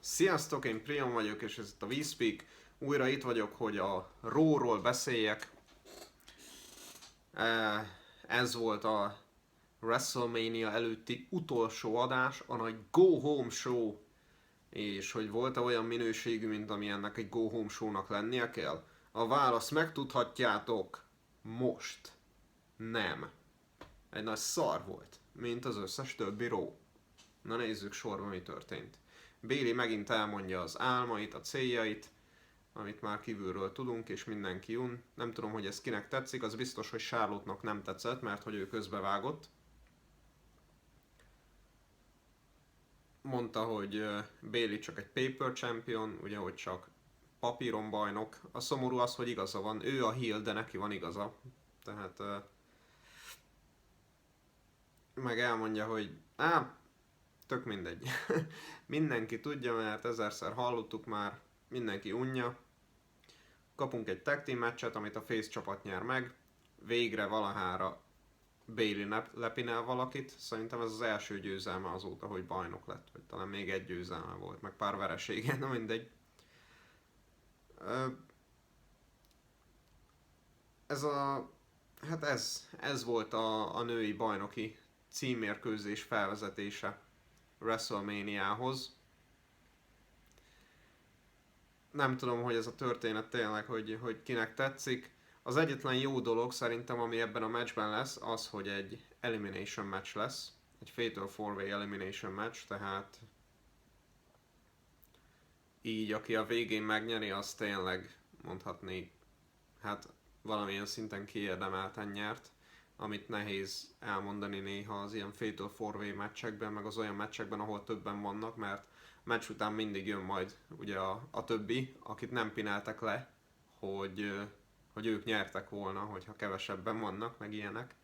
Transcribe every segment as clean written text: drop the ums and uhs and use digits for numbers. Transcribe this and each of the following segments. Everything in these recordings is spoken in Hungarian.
Sziasztok, én Prion vagyok, és ez itt a WeSpeak. Újra itt vagyok, hogy a Raw-ról beszéljek. Ez volt a WrestleMania előtti utolsó adás, a nagy Go Home Show. És hogy volt-e olyan minőségű, mint ami ennek egy Go Home Show-nak lennie kell? A választ megtudhatjátok most. Nem. Egy nagy szar volt, mint az összes többi Raw. Na nézzük sorba, mi történt. Bayley megint elmondja az álmait, a céljait, amit már kívülről tudunk, és mindenki jön. Nem tudom, hogy ez kinek tetszik, az biztos, hogy Charlotte-nak nem tetszett, mert hogy ő közbevágott. Mondta, hogy Bayley csak egy paper champion, ugye, hogy csak papíron bajnok. A szomorú az, hogy igaza van, ő a heel, de neki van igaza. Tehát meg elmondja, hogy tök mindegy. Mindenki tudja, mert ezerszer hallottuk már, mindenki unja. Kapunk egy tag team meccset, amit a face csapat nyer meg. Végre valahára Bayley lepinel valakit. Szerintem ez az első győzelme azóta, hogy bajnok lett. Vagy talán még egy győzelme volt, meg pár veresége, na mindegy. Ez volt a női bajnoki címmérkőzés felvezetése WrestleManiahoz. Nem tudom, hogy ez a történet tényleg, hogy kinek tetszik. Az egyetlen jó dolog szerintem, ami ebben a meccsben lesz, az, hogy egy elimination match lesz. Egy Fatal 4-Way elimination match, tehát így aki a végén megnyeri, az tényleg mondhatni, hát valamilyen szinten kiérdemelten nyert, amit nehéz elmondani néha az ilyen Fatal 4-Way meccsekben, meg az olyan meccsekben, ahol többen vannak, mert meccs után mindig jön majd ugye a többi, akit nem pináltak le, hogy ők nyertek volna, hogyha kevesebben vannak, meg ilyenek.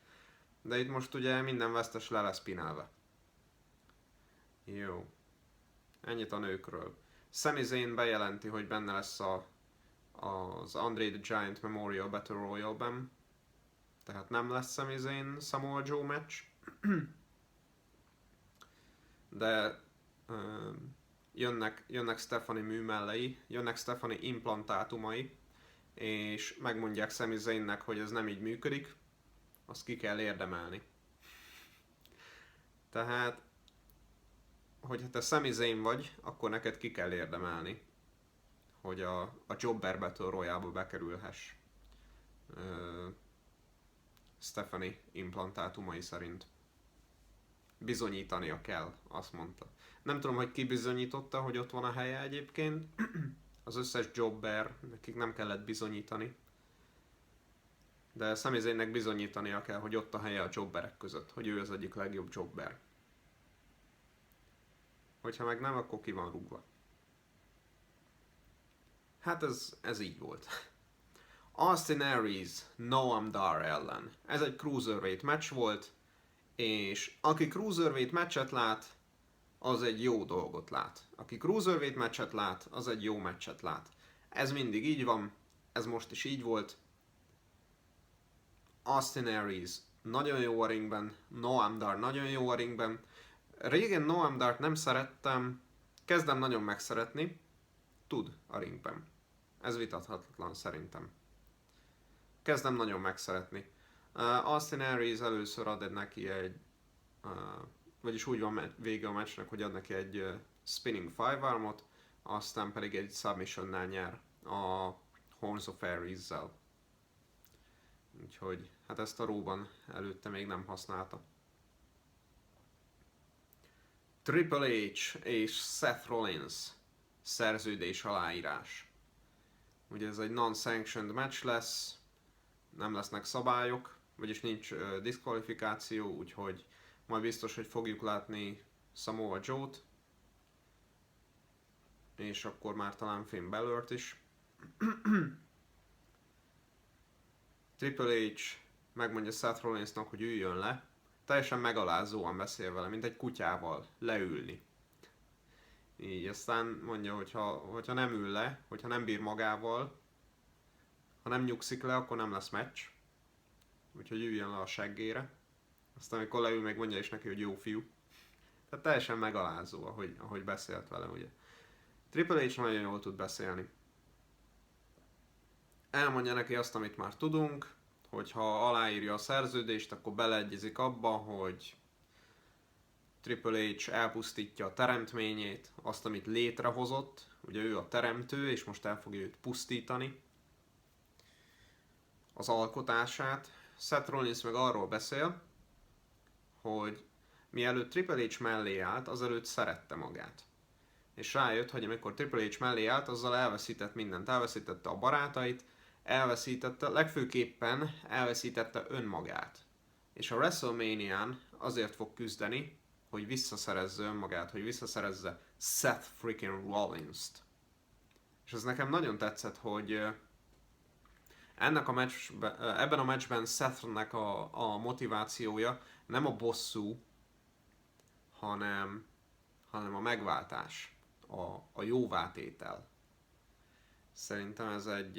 De itt most ugye minden vesztes le lesz pinálva. Jó. Ennyit a nőkről. Sami Zayn bejelenti, hogy benne lesz az Andre the Giant Memorial Battle Royale-ben. Tehát nem lesz Sami Zayn Samoa Joe match. De jönnek Stephanie műmellei, jönnek Stephanie implantátumai, és megmondják Sami Zaynnek, hogy ez nem így működik, azt ki kell érdemelni. Tehát, hogyha te Sami Zayn vagy, akkor neked ki kell érdemelni, hogy a Jobber Battle Royale-ba bekerülhess. Stephanie implantátumai szerint. Bizonyítania kell, azt mondta. Nem tudom, hogy ki bizonyította, hogy ott van a helye egyébként. Az összes jobber, nekik nem kellett bizonyítani. De Sami Zaynnek bizonyítania kell, hogy ott a helye a jobberek között, hogy ő az egyik legjobb jobber. Hogyha meg nem, akkor ki van rúgva. Hát ez így volt. Austin Aries Noam Dar ellen. Ez egy cruiserweight match volt, és aki cruiserweight meccset lát, az egy jó dolgot lát. Aki cruiserweight meccset lát, az egy jó meccset lát. Ez mindig így van, ez most is így volt. Austin Aries nagyon jó a ringben, Noam Dar nagyon jó a ringben. Régen Noam Dart nem szerettem, kezdem nagyon megszeretni, tud a ringben. Ez vitathatatlan szerintem. Kezdem nagyon megszeretni. Austin Aries először ad neki egy, vagyis úgy van vége a meccsnek, hogy ad neki egy spinning five-armot, aztán pedig egy submissionnál nyer a Horns of Aries-zel. Úgyhogy hát ezt a Raw-ban előtte még nem használta. Triple H és Seth Rollins szerződés aláírás. Ugye ez egy non-sanctioned match lesz, nem lesznek szabályok, vagyis nincs diszkvalifikáció, úgyhogy majd biztos, hogy fogjuk látni Samoa Joe-t, és akkor már talán Finn Balor-t is. Triple H megmondja Seth Rollinsnak, hogy üljön le, teljesen megalázóan beszél vele, mint egy kutyával leülni. Így aztán mondja, hogyha nem ül le, hogyha nem bír magával, ha nem nyugszik le, akkor nem lesz meccs. Úgyhogy üljön le a seggére. Aztán amikor leül, meg mondja is neki, hogy jó fiú. Tehát teljesen megalázó, ahogy beszélt vele, ugye. Triple H nagyon jól tud beszélni. Elmondja neki azt, amit már tudunk, hogy ha aláírja a szerződést, akkor beleegyezik abba, hogy Triple H elpusztítja a teremtményét, azt, amit létrehozott, ugye ő a teremtő, és most el fogja őt pusztítani, az alkotását. Seth Rollins meg arról beszél, hogy mielőtt Triple H mellé állt, azelőtt szerette magát. És rájött, hogy amikor Triple H mellé állt, azzal elveszített mindent. Elveszítette a barátait, elveszítette, legfőképpen elveszítette önmagát. És a WrestleMania-n azért fog küzdeni, hogy visszaszerezze önmagát, hogy visszaszerezze Seth freaking Rollins-t. És ez nekem nagyon tetszett, hogy ennek a ebben a meccsben Sethnek a motivációja nem a bosszú, hanem a megváltás, a jóvátétel. Szerintem ez egy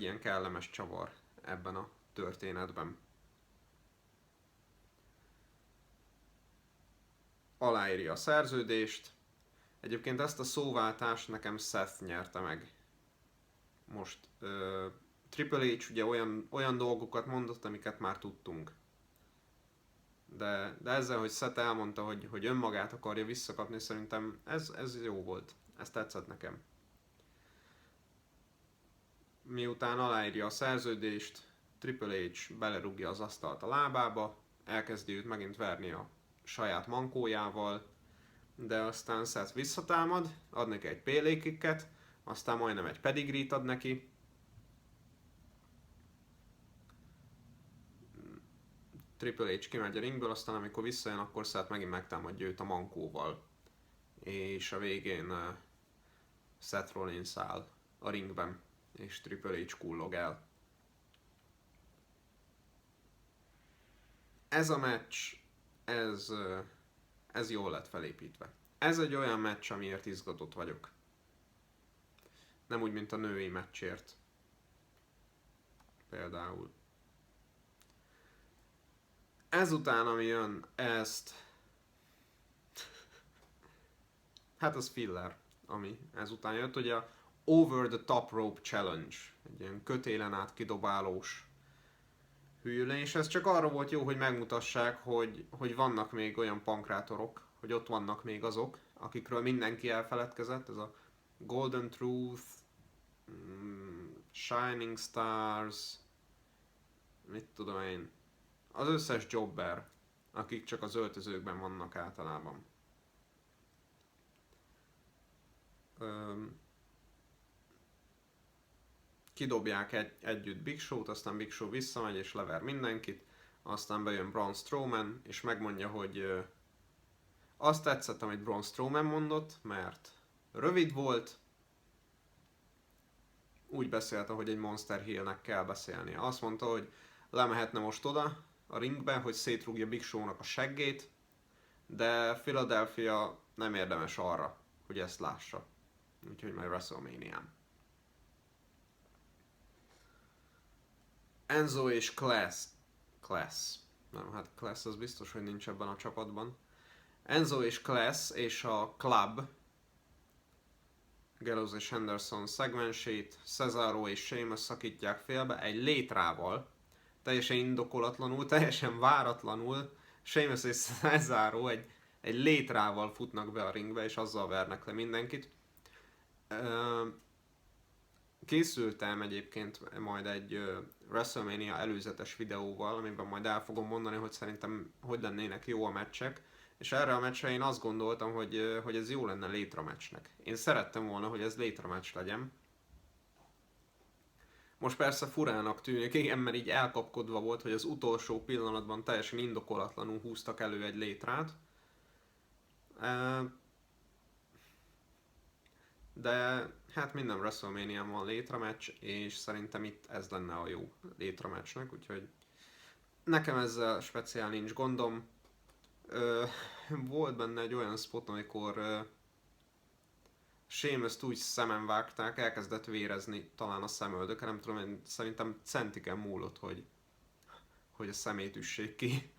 ilyen kellemes csavar ebben a történetben. Aláírja a szerződést. Egyébként ezt a szóváltást nekem Seth nyerte meg. Most Triple H ugye olyan dolgokat mondott, amiket már tudtunk. De ezzel, hogy Seth elmondta, hogy önmagát akarja visszakapni, szerintem ez jó volt. Ez tetszett nekem. Miután aláírja a szerződést, Triple H belerúgja az asztalt a lábába, elkezdi őt megint verni a saját mankójával, de aztán Seth visszatámad, ad neki egy pélékikket, aztán majdnem egy pedigreet ad neki. Triple H kimegy a ringből, aztán amikor visszajön, akkor Seth megint megtámadja őt a mankóval. És a végén Seth Rollins áll a ringben, és Triple H kullog el. Ez a meccs, ez jól lett felépítve. Ez egy olyan meccs, amiért izgatott vagyok. Nem úgy, mint a női meccsért. Például. Ezután, ami jön, hát az filler, ami ezután jött, ugye a Over the Top Rope Challenge. Egy ilyen kötélen át kidobálós hűlés. Ez csak arra volt jó, hogy megmutassák, hogy vannak még olyan pankrátorok, hogy ott vannak még azok, akikről mindenki elfeledkezett. Ez a Golden Truth, Shining Stars, mit tudom én. Az összes jobber, akik csak az öltözőkben vannak általában. Kidobják együtt Big Show-t, aztán Big Show visszamegy és lever mindenkit, aztán bejön Braun Strowman, és megmondja, hogy azt tetszett, amit Braun Strowman mondott, mert rövid volt, úgy beszélt, ahogy egy Monster Heel-nek kell beszélnie. Azt mondta, hogy lemehetne most oda a ringbe, hogy szétrúgja Big Show-nak a seggét, de Philadelphia nem érdemes arra, hogy ezt lássa. Úgyhogy majd WrestleMania-n. Enzo és Class. Nem, hát Class az biztos, hogy nincs ebben a csapatban. Enzo és Class és a Club, Gallows és Henderson szegmensét Cesaro és Sheamus szakítják félbe egy létrával, teljesen indokolatlanul, teljesen váratlanul. Sheamus és Cesaro egy létrával futnak be a ringbe, és azzal vernek le mindenkit. Készültem egyébként majd egy WrestleMania előzetes videóval, amiben majd el fogom mondani, hogy szerintem hogy lennének jó a meccsek. És erre a meccsre én azt gondoltam, hogy ez jó lenne létra meccsnek. Én szerettem volna, hogy ez létra meccs legyen. Most persze furának tűnik, igen, mert így elkapkodva volt, hogy az utolsó pillanatban teljesen indokolatlanul húztak elő egy létrát. De hát minden WrestleMania-n van létrameccs, és szerintem itt ez lenne a jó létrameccsnek, úgyhogy nekem ezzel speciál nincs gondom. Volt benne egy olyan spot, amikor Sheamus-t úgy szemen vágták, elkezdett vérezni talán a szemöldöke, nem tudom, én szerintem centiken múlott, hogy a szemét üssék ki.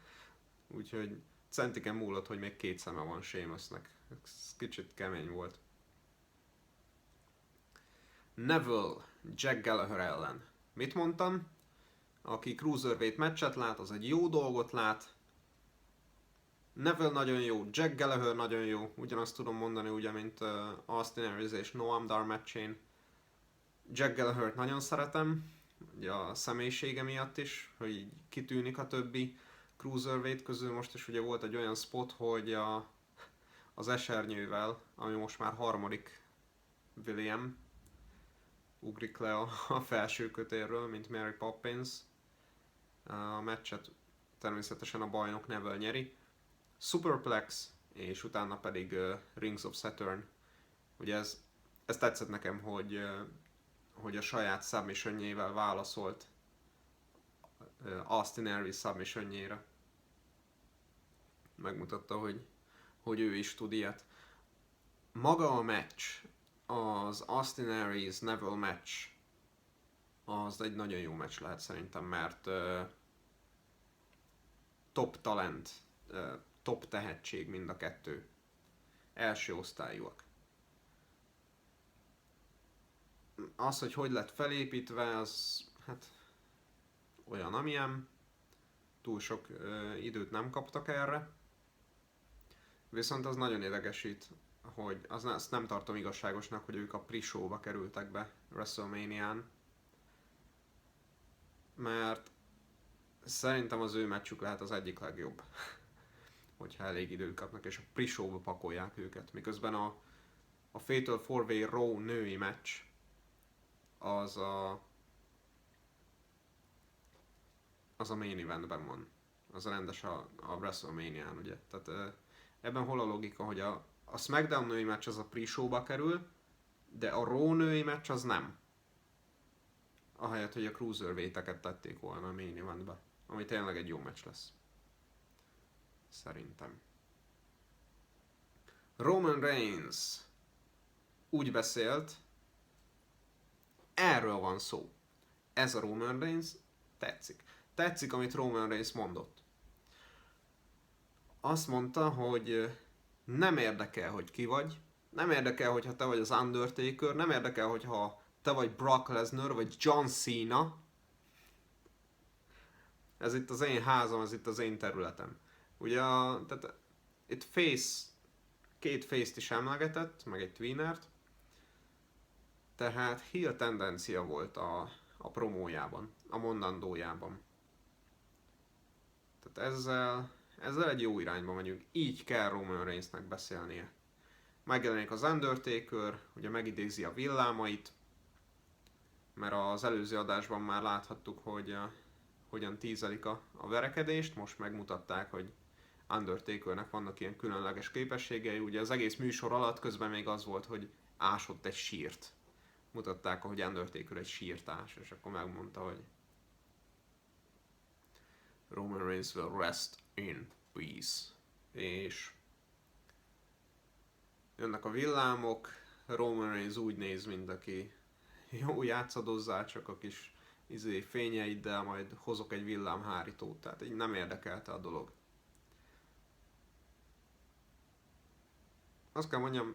Úgyhogy centiken múlott, hogy még 2 szeme van Sheamusnek. Ez kicsit kemény volt. Neville Jack Gallagher ellen. Mit mondtam? Aki Cruiserweight meccset lát, az egy jó dolgot lát. Neville nagyon jó, Jack Gallagher nagyon jó. Ugyanazt tudom mondani, ugye, mint Austin Aries és Noam Dar meccsén. Jack Gallagher-t nagyon szeretem, ugye a személyisége miatt is, hogy így kitűnik a többi Cruiserweight közül. Most is ugye volt egy olyan spot, hogy az esernyővel, ami most már harmadik William, ugrik le a felső kötélről, mint Mary Poppins. A meccset természetesen a bajnok Neville nyeri. Superplex, és utána pedig Rings of Saturn. Ugye ez tetszett nekem, hogy a saját submissionjével válaszolt Austin Aries submissionjére. Megmutatta, hogy ő is tud ilyet. Maga a meccs, az Austin Aries Neville meccs, az egy nagyon jó meccs lehet szerintem, mert top talent, top tehetség mind a kettő. Első osztályúak. Az, hogy lett felépítve, az hát olyan, amilyen. Túl sok időt nem kaptak erre. Viszont az nagyon idegesít, hogy azt nem tartom igazságosnak, hogy ők a pre-show-ba kerültek be WrestleMania-n. Mert szerintem az ő meccsük lehet az egyik legjobb. Hogyha elég időt kapnak, és a pre-show-ba pakolják őket. Miközben a Fatal 4-Way Raw női meccs az a main eventben van. Az rendes a WrestleMania-n, ugye. Tehát ebben hol a logika, hogy a SmackDown női meccs az a pre-show-ba kerül, de a Raw női meccs az nem. Ahelyett, hogy a Cruiserweight-eket tették volna a main eventbe. Ami tényleg egy jó meccs lesz. Szerintem. Roman Reigns úgy beszélt, erről van szó. Ez a Roman Reigns tetszik. Tetszik, amit Roman Reigns mondott. Azt mondta, hogy nem érdekel, hogy ki vagy, nem érdekel, hogyha te vagy az Undertaker, nem érdekel, hogyha te vagy Brock Lesnar, vagy John Cena. Ez itt az én házam, ez itt az én területem. Ugye, tehát itt két face-t is emlegetett, meg egy tweenert. Tehát heel tendencia volt a promójában, a mondandójában. Tehát ezzel egy jó irányba megyünk. Így kell Roman Reignsnek beszélnie. Megjelenik az Undertaker, ugye megidézi a villámait, mert az előző adásban már láthattuk, hogy hogyan tízelik a verekedést, most megmutatták, hogy Undertakernek vannak ilyen különleges képességei, ugye az egész műsor alatt közben még az volt, hogy ásott egy sírt. Mutatták, hogy Undertaker egy sírtás, és akkor megmondta, hogy Roman Reigns will rest in peace. És jönnek a villámok, Roman Reigns úgy néz, mint aki jó, játszadozzál csak a kis fényeiddel, majd hozok egy villámhárítót, tehát így nem érdekelte a dolog. Azt kell mondjam,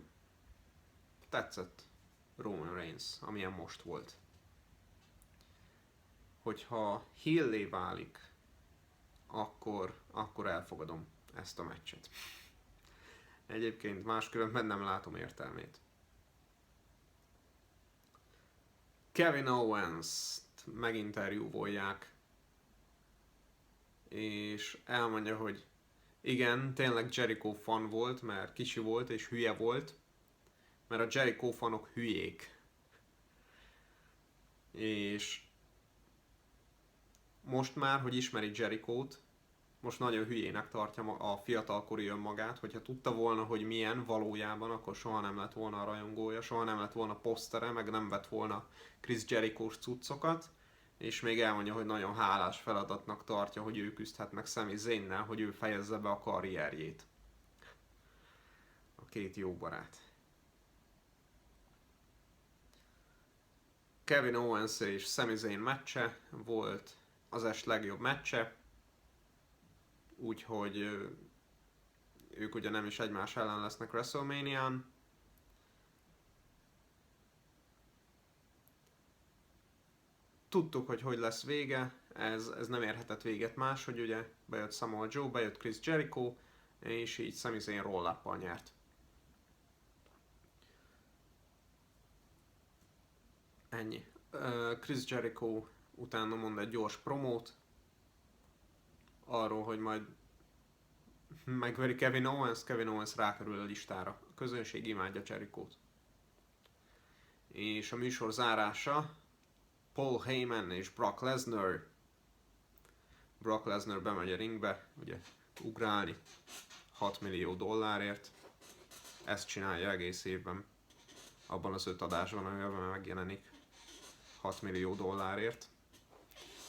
tetszett Roman Reigns, amilyen most volt. Hogyha heel-lé válik, akkor elfogadom ezt a meccset. Egyébként máskülönben nem látom értelmét. Kevin Owens-t meginterjúvolják, és elmondja, hogy igen, tényleg Jericho fan volt, mert kicsi volt és hülye volt, mert a Jericho fanok hülyék. És most már, hogy ismeri Jerichót, most nagyon hülyének tartja a fiatalkori önmagát, hogyha tudta volna, hogy milyen valójában, akkor soha nem lett volna a rajongója, soha nem lett volna posztere, meg nem vett volna Chris Jericho-s cuccokat, és még elmondja, hogy nagyon hálás feladatnak tartja, hogy ő küzdhet meg Sami Zayn-nel, hogy ő fejezze be a karrierjét. A két jó barát. Kevin Owens és Sami Zayn meccse volt az est legjobb meccse, úgyhogy ők ugye nem is egymás ellen lesznek WrestleMania-n. Tudtuk, hogy lesz vége, ez nem érhetett véget más, hogy ugye bejött Samoa Joe, bejött Chris Jericho, és így Sami Zayn roll-up-pal nyert. Ennyi. Chris Jericho utána mond egy gyors promót arról, hogy majd megveri Kevin Owens rákerül a listára. A közönség imádja Jerichót. És a műsor zárása Paul Heyman és Brock Lesnar. Brock Lesnar bemegy a ringbe, ugye ugrálni $6 millió. Ezt csinálja egész évben. Abban az 5 adásban, amiben megjelenik $6 millió,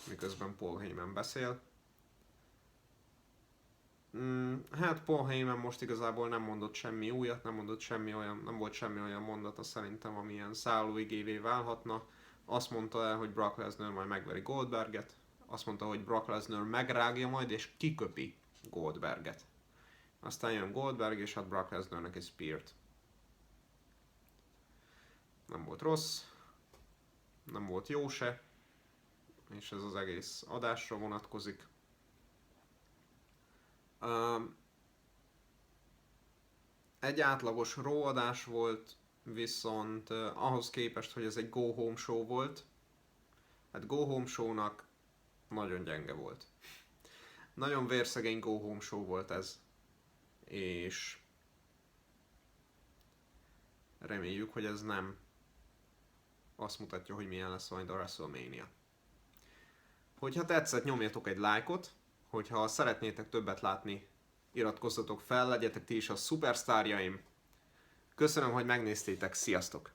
miközben Paul Heyman beszél. Hát Paul Heyman most igazából nem mondott semmi újat, nem volt semmi olyan mondata szerintem, ami ilyen szállóigévé válhatna. Azt mondta el, hogy Brock Lesnar majd megveri Goldberget, azt mondta, hogy Brock Lesnar megrágja majd és kiköpi Goldberget. Aztán jön Goldberg és hát Brock Lesnarnek egy speart. Nem volt rossz, nem volt jó se, és ez az egész adásra vonatkozik. Egy átlagos Raw adás volt, viszont ahhoz képest, hogy ez egy Go Home Show volt, hát Go Home Show-nak nagyon gyenge volt. Nagyon vérszegény Go Home Show volt ez, és reméljük, hogy ez nem azt mutatja, hogy milyen lesz majd a WrestleMania. Hogyha tetszett, nyomjatok egy lájkot, hogyha szeretnétek többet látni, iratkozzatok fel, legyetek ti is a szupersztárjaim. Köszönöm, hogy megnéztétek, sziasztok!